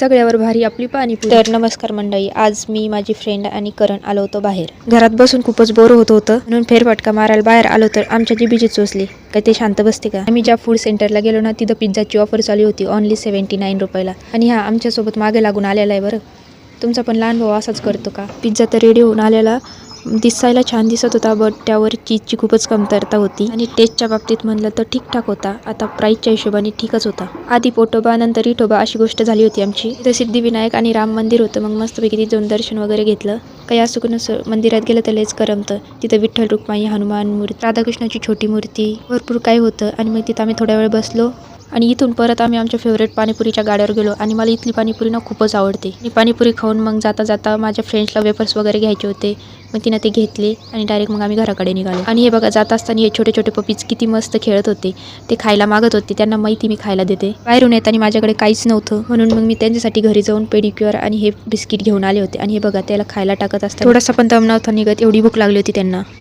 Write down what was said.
सगळ्यावर भारी आपली पाणीपुरी। तर नमस्कार मंडळी, आज मी माझी फ्रेंड आणि करण आलो होतो बाहेर। घरात बसून खूपच बोर होत होतं म्हणून फेरफटका मारायला बाहेर आलो तर आमच्या जिभेची चोचली काय ते शांत बसते का। आम्ही ज्या फूड सेंटरला गेलो ना तिथं पिझ्झाची ऑफर चालू होती ओनली 79 रुपयाला। आणि हा आमच्यासोबत मागे लागून आलेला आहे बरं। तुमचा पण लहान भाऊ असाच करतो का। पिझ्झा तर रेडी होऊन आलेला, दिसायला छान दिसत होता बट त्यावर चीजची खूपच कमतरता होती आणि टेस्टच्या बाबतीत म्हणलं तर ठीकठाक होता। आता प्राईसच्या हिशोबाने ठीकच होता। आधी पोटोबा नंतर इटोबा अशी गोष्ट झाली होती आमची। तिथं सिद्धिविनायक आणि राम मंदिर होतं, मग मस्तपैकी तिथे जाऊन दर्शन वगैरे घेतलं। काही असं नसं मंदिरात गेलं तर लयच करमतं। तिथं विठ्ठल रुक्माई हनुमान मूर्ती, राधाकृष्णाची छोटी मूर्ती, भरपूर काही होतं। आणि मग तिथं आम्ही थोड्या वेळ बसलो आणि इथून परत आम्ही आमच्या फेवरेट पाणीपुरीच्या गाड्यावर गेलो। आणि मला इथली पाणीपुरी ना खूपच आवडते। मी पाणीपुरी खाऊन मग जाता जाता माझ्या फ्रेंड्सला वेफर्स वगैरे घ्यायचे होते, मग तिनं ते घेतले आणि डायरेक्ट मग आम्ही घराकडे निघालो। आणि हे बघा जात असताना हे छोटे छोटे पपीज किती मस्त खेळत होते, ते खायला मागत होते, त्यांना माहिती मी खायला देते। बाहेरून येताना माझ्याकडे काहीच नव्हतं म्हणून मग मी त्यांच्यासाठी घरी जाऊन पेडिक्युअर आणि हे बिस्किट घेऊन आले होते। आणि हे बघा त्याला खायला टाकत असताना थोडासा पण दम नव्हता निघत, एवढी भूक लागली होती त्यांना।